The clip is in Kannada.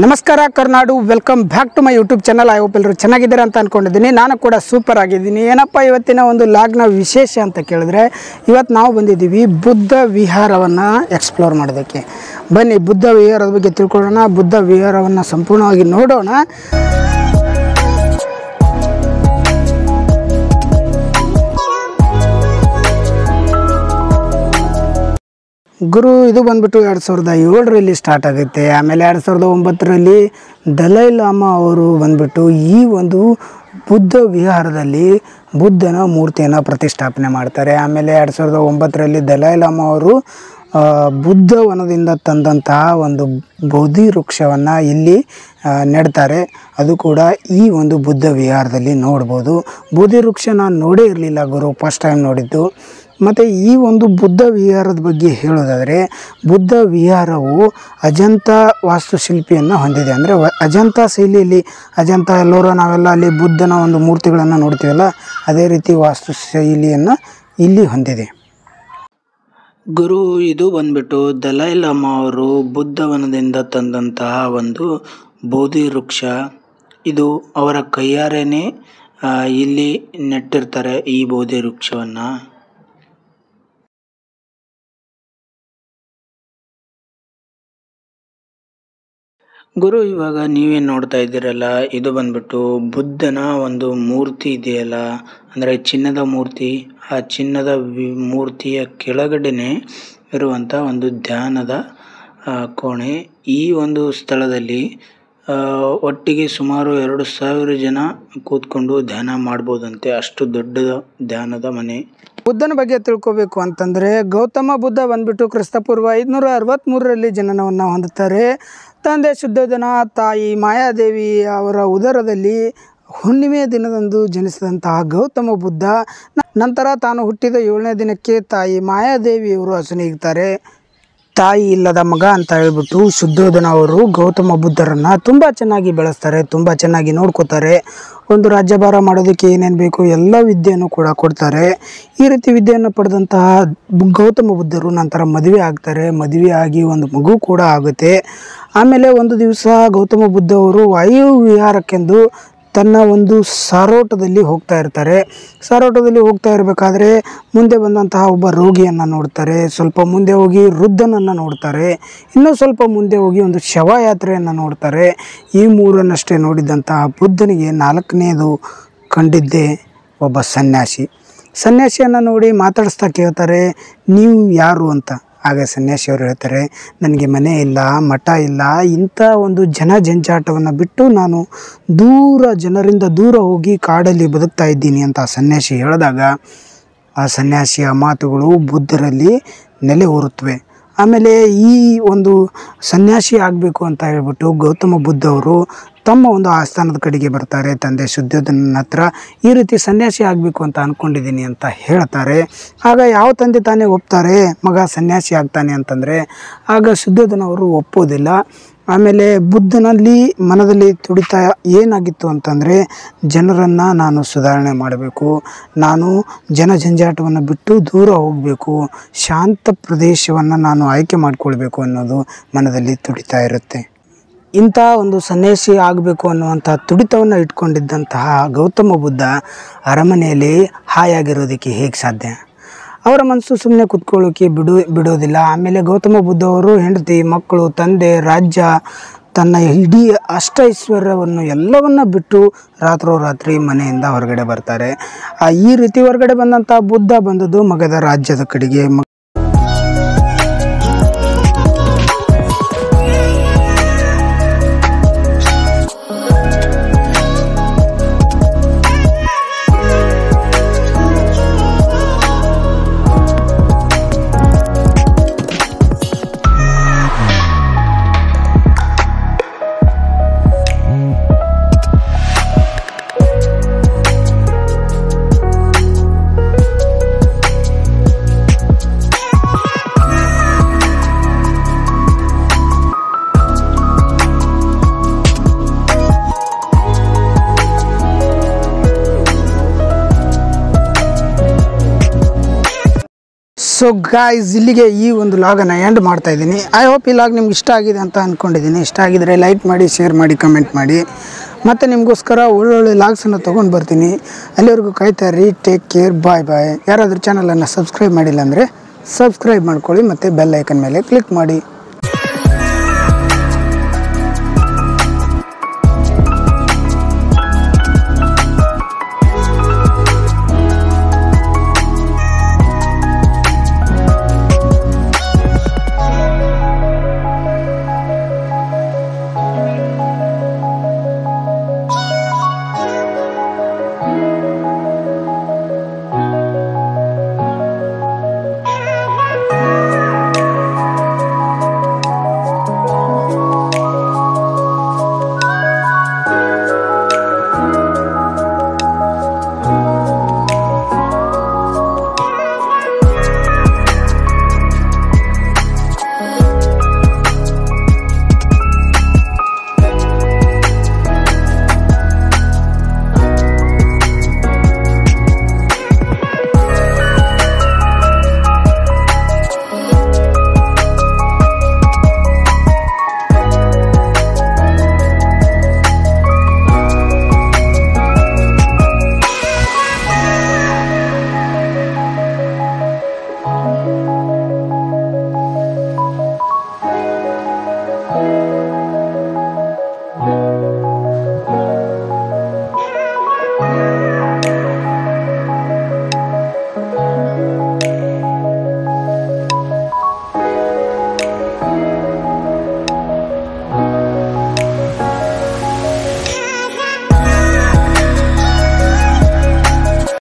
ನಮಸ್ಕಾರ ಕರ್ನಾಡು, welcome back to my YouTube channel. I hope ಎಲ್ಲರೂ ಚೆನ್ನಾಗಿದ್ದೀರಾ ಅಂತ ಅಂದ್ಕೊಂಡಿದ್ದೀನಿ. ನಾನು ಕೂಡ ಸೂಪರ್ ಆಗಿದ್ದೀನಿ. ಏನಪ್ಪ ಇವತ್ತಿನ ಒಂದು ಲಾಗ್ನ ವಿಶೇಷ ಅಂತ ಕೇಳಿದ್ರೆ, ಇವತ್ತು ನಾವು ಬಂದಿದ್ದೀವಿ ಬುದ್ಧ ವಿಹಾರವನ್ನು ಎಕ್ಸ್ಪ್ಲೋರ್ ಮಾಡೋದಕ್ಕೆ. ಬನ್ನಿ ಬುದ್ಧ ವಿಹಾರದ ಬಗ್ಗೆ ತಿಳ್ಕೊಳ್ಳೋಣ, ಬುದ್ಧ ವಿಹಾರವನ್ನು ಸಂಪೂರ್ಣವಾಗಿ ನೋಡೋಣ. ಗುರು ಇದು ಬಂದ್ಬಿಟ್ಟು 2007ರಲ್ಲಿ ಸ್ಟಾರ್ಟ್ ಆಗುತ್ತೆ. ಆಮೇಲೆ 2009ರಲ್ಲಿ ದಲೈ ಲಾಮಾ ಅವರು ಬಂದ್ಬಿಟ್ಟು ಈ ಒಂದು ಬುದ್ಧ ವಿಹಾರದಲ್ಲಿ ಬುದ್ಧನ ಮೂರ್ತಿಯನ್ನು ಪ್ರತಿಷ್ಠಾಪನೆ ಮಾಡ್ತಾರೆ. ಆಮೇಲೆ 2009ರಲ್ಲಿ ದಲೈ ಲಾಮಾ ಅವರು ಬುದ್ಧವನದಿಂದ ತಂದಂತಹ ಒಂದು ಬೋಧಿ ವೃಕ್ಷವನ್ನು ಇಲ್ಲಿ ನೆಡ್ತಾರೆ. ಅದು ಕೂಡ ಈ ಒಂದು ಬುದ್ಧ ವಿಹಾರದಲ್ಲಿ ನೋಡ್ಬೋದು. ಬೋಧಿ ವೃಕ್ಷ ನಾನು ನೋಡೇ ಇರಲಿಲ್ಲ ಗುರು, ಫಸ್ಟ್ ಟೈಮ್ ನೋಡಿದ್ದು. ಮತ್ತು ಈ ಒಂದು ಬುದ್ಧ ವಿಹಾರದ ಬಗ್ಗೆ ಹೇಳೋದಾದರೆ, ಬುದ್ಧ ವಿಹಾರವು ಅಜಂತ ವಾಸ್ತುಶಿಲ್ಪಿಯನ್ನು ಹೊಂದಿದೆ. ಅಂದರೆ ಅಜಂತ ಶೈಲಿಯಲ್ಲಿ, ಅಜಂತ ಎಲ್ಲರೂ ನಾವೆಲ್ಲ ಅಲ್ಲಿ ಬುದ್ಧನ ಒಂದು ಮೂರ್ತಿಗಳನ್ನು ನೋಡ್ತೀವಲ್ಲ, ಅದೇ ರೀತಿ ವಾಸ್ತುಶೈಲಿಯನ್ನು ಇಲ್ಲಿ ಹೊಂದಿದೆ. ಗುರು ಇದು ಬಂದ್ಬಿಟ್ಟು ದಲೈ ಲಾಮಾ ಅವರು ಬುದ್ಧವನದಿಂದ ತಂದಂತಹ ಒಂದು ಬೋಧಿ ವೃಕ್ಷ. ಇದು ಅವರ ಕೈಯಾರೇನೆ ಇಲ್ಲಿ ನೆಟ್ಟಿರ್ತಾರೆ ಈ ಬೋಧಿ ವೃಕ್ಷವನ್ನು. ಗುರು ಇವಾಗ ನೀವೇನು ನೋಡ್ತಾ ಇದ್ದೀರಲ್ಲ, ಇದು ಬಂದ್ಬಿಟ್ಟು ಬುದ್ಧನ ಒಂದು ಮೂರ್ತಿ ಇದೆಯಲ್ಲ, ಅಂದರೆ ಚಿನ್ನದ ಮೂರ್ತಿ. ಆ ಚಿನ್ನದ ಮೂರ್ತಿಯ ಕೆಳಗಡೆನೆ ಇರುವಂಥ ಒಂದು ಧ್ಯಾನದ ಕೋಣೆ. ಈ ಒಂದು ಸ್ಥಳದಲ್ಲಿ ಒಟ್ಟಿಗೆ ಸುಮಾರು 2000 ಜನ ಕೂತ್ಕೊಂಡು ಧ್ಯಾನ ಮಾಡ್ಬೋದಂತೆ. ಅಷ್ಟು ದೊಡ್ಡ ಧ್ಯಾನದ ಮನೆ. ಬುದ್ಧನ ಬಗ್ಗೆ ತಿಳ್ಕೋಬೇಕು ಅಂತಂದರೆ, ಗೌತಮ ಬುದ್ಧ ಬಂದ್ಬಿಟ್ಟು ಕ್ರಿಸ್ತಪೂರ್ವ 563ರಲ್ಲಿ ಜನನವನ್ನು ಹೊಂದುತ್ತಾರೆ. ತಂದೆ ಶುದ್ಧೋಧನ, ತಾಯಿ ಮಾಯಾದೇವಿ ಅವರ ಉದರದಲ್ಲಿ ಹುಣ್ಣಿಮೆಯ ದಿನದಂದು ಜನಿಸಿದಂತಹ ಗೌತಮ ಬುದ್ಧ ನಂತರ ತಾನು ಹುಟ್ಟಿದ 7ನೇ ದಿನಕ್ಕೆ ತಾಯಿ ಮಾಯಾದೇವಿಯವರು ಹಸುನೀಗ್ತಾರೆ. ತಾಯಿ ಇಲ್ಲದ ಮಗ ಅಂತ ಹೇಳ್ಬಿಟ್ಟು ಶುದ್ಧೋಧನ ಅವರು ಗೌತಮ ಬುದ್ಧರನ್ನು ತುಂಬ ಚೆನ್ನಾಗಿ ಬೆಳೆಸ್ತಾರೆ, ತುಂಬ ಚೆನ್ನಾಗಿ ನೋಡ್ಕೋತಾರೆ. ಒಂದು ರಾಜ್ಯಭಾರ ಮಾಡೋದಕ್ಕೆ ಏನೇನು ಬೇಕು ಎಲ್ಲ ವಿದ್ಯೆಯನ್ನು ಕೂಡ ಕೊಡ್ತಾರೆ. ಈ ರೀತಿ ವಿದ್ಯೆಯನ್ನು ಪಡೆದಂತಹ ಗೌತಮ ಬುದ್ಧರು ನಂತರ ಮದುವೆ ಆಗ್ತಾರೆ. ಮದುವೆ ಆಗಿ ಒಂದು ಮಗು ಕೂಡ ಆಗುತ್ತೆ. ಆಮೇಲೆ ಒಂದು ದಿವಸ ಗೌತಮ ಬುದ್ಧ ಅವರು ವಾಯು ವಿಹಾರಕ್ಕೆಂದು ತನ್ನ ಒಂದು ಸಾರೋಟದಲ್ಲಿ ಹೋಗ್ತಾ ಇರ್ತಾರೆ. ಸಾರೋಟದಲ್ಲಿ ಹೋಗ್ತಾ ಇರಬೇಕಾದ್ರೆ ಮುಂದೆ ಬಂದಂತಹ ಒಬ್ಬ ರೋಗಿಯನ್ನು ನೋಡ್ತಾರೆ. ಸ್ವಲ್ಪ ಮುಂದೆ ಹೋಗಿ ವೃದ್ಧನನ್ನು ನೋಡ್ತಾರೆ. ಇನ್ನೂ ಸ್ವಲ್ಪ ಮುಂದೆ ಹೋಗಿ ಒಂದು ಶವಯಾತ್ರೆಯನ್ನು ನೋಡ್ತಾರೆ. ಈ ಮೂರನ್ನಷ್ಟೇ ನೋಡಿದಂತಹ ಬುದ್ಧನಿಗೆ 4ನೇದು ಕಂಡಿದ್ದೇ ಒಬ್ಬ ಸನ್ಯಾಸಿಯನ್ನು ನೋಡಿ ಮಾತಾಡಿಸ್ತಾ ಕೇಳ್ತಾರೆ, ನೀವು ಯಾರು ಅಂತ. ಆಗ ಸನ್ಯಾಸಿಯವರು ಹೇಳ್ತಾರೆ, ನನಗೆ ಮನೆ ಇಲ್ಲ, ಮಠ ಇಲ್ಲ, ಇಂಥ ಒಂದು ಜಂಜಾಟವನ್ನು ಬಿಟ್ಟು ನಾನು ಜನರಿಂದ ದೂರ ಹೋಗಿ ಕಾಡಲ್ಲಿ ಬದುಕ್ತಾ ಇದ್ದೀನಿ ಅಂತ ಆ ಸನ್ಯಾಸಿ ಹೇಳಿದಾಗ, ಆ ಸನ್ಯಾಸಿಯ ಮಾತುಗಳು ಬುದ್ಧರಲ್ಲಿ ನೆಲೆ ಊರುತ್ತವೆ. ಆಮೇಲೆ ಈ ಒಂದು ಸನ್ಯಾಸಿ ಆಗಬೇಕು ಅಂತ ಹೇಳ್ಬಿಟ್ಟು ಗೌತಮ ಬುದ್ಧ ಅವರು ತಮ್ಮ ಒಂದು ಆಸ್ಥಾನದ ಕಡೆಗೆ ಬರ್ತಾರೆ. ತಂದೆ ಶುದ್ಧೋಧನನ ಹತ್ರ ಈ ರೀತಿ ಸನ್ಯಾಸಿ ಆಗಬೇಕು ಅಂತ ಅಂದ್ಕೊಂಡಿದ್ದೀನಿ ಅಂತ ಹೇಳ್ತಾರೆ. ಆಗ ಯಾವ ತಂದೆ ತಾನೇ ಒಪ್ತಾರೆ ಮಗ ಸನ್ಯಾಸಿ ಆಗ್ತಾನೆ ಅಂತಂದರೆ? ಆಗ ಶುದ್ಧೋಧನ ಅವರು ಒಪ್ಪೋದಿಲ್ಲ. ಆಮೇಲೆ ಬುದ್ಧನಲ್ಲಿ ಮನದಲ್ಲಿ ತುಡಿತ ಏನಾಗಿತ್ತು ಅಂತಂದರೆ, ಜನರನ್ನು ನಾನು ಸುಧಾರಣೆ ಮಾಡಬೇಕು, ನಾನು ಜಂಜಾಟವನ್ನು ಬಿಟ್ಟು ದೂರ ಹೋಗಬೇಕು, ಶಾಂತ ಪ್ರದೇಶವನ್ನು ನಾನು ಆಯ್ಕೆ ಮಾಡಿಕೊಳ್ಬೇಕು ಅನ್ನೋದು ಮನದಲ್ಲಿ ತುಡಿತಾ ಇರುತ್ತೆ. ಇಂಥ ಒಂದು ಸನ್ಯಾಸಿ ಆಗಬೇಕು ಅನ್ನುವಂಥ ತುಡಿತವನ್ನು ಇಟ್ಕೊಂಡಿದ್ದಂತಹ ಗೌತಮ ಬುದ್ಧ ಅರಮನೆಯಲ್ಲಿ ಹಾಯಾಗಿರೋದಕ್ಕೆ ಹೇಗೆ ಸಾಧ್ಯ? ಅವರ ಮನಸ್ಸು ಸುಮ್ಮನೆ ಕೂತ್ಕೊಳ್ಳೋಕೆ ಬಿಡೋದಿಲ್ಲ. ಆಮೇಲೆ ಗೌತಮ ಬುದ್ಧ ಅವರು ಹೆಂಡತಿ, ಮಕ್ಕಳು, ತಂದೆ, ರಾಜ್ಯ, ತನ್ನ ಇಡೀ ಅಷ್ಟೈಶ್ವರ್ಯವನ್ನು ಎಲ್ಲವನ್ನ ಬಿಟ್ಟು ರಾತ್ರೋರಾತ್ರಿ ಮನೆಯಿಂದ ಹೊರಗಡೆ ಬರ್ತಾರೆ. ಈ ರೀತಿ ಹೊರಗಡೆ ಬಂದಂಥ ಬುದ್ಧ ಬಂದದ್ದು ಮಗದ ರಾಜ್ಯದ ಕಡೆಗೆ. ಸೊ ಗಾಯ್ಸ್, ಇಲ್ಲಿಗೆ ಈ ಒಂದು ಲಾಗನ್ನು ಎಂಡ್ ಮಾಡ್ತಾ ಇದ್ದೀನಿ. ಐ ಹೋಪ್ ಈ ಲಾಗ್ ನಿಮ್ಗೆ ಇಷ್ಟ ಆಗಿದೆ ಅಂತ ಅಂದ್ಕೊಂಡಿದ್ದೀನಿ. ಇಷ್ಟ ಆಗಿದರೆ ಲೈಕ್ ಮಾಡಿ, ಶೇರ್ ಮಾಡಿ, ಕಮೆಂಟ್ ಮಾಡಿ. ಮತ್ತು ನಿಮಗೋಸ್ಕರ ಒಳ್ಳೊಳ್ಳೆ ಲಾಗ್ಸನ್ನು ತೊಗೊಂಡು ಬರ್ತೀನಿ. ಅಲ್ಲಿವರೆಗೂ ಕಾಯ್ತಾ ರೀ. ಟೇಕ್ ಕೇರ್, ಬಾಯ್ ಬಾಯ್. ಯಾರಾದರೂ ಚಾನಲನ್ನು ಸಬ್ಸ್ಕ್ರೈಬ್ ಮಾಡಿಲ್ಲ ಅಂದರೆ ಸಬ್ಸ್ಕ್ರೈಬ್ ಮಾಡ್ಕೊಳ್ಳಿ ಮತ್ತು ಬೆಲ್ ಐಕನ್ ಮೇಲೆ ಕ್ಲಿಕ್ ಮಾಡಿ.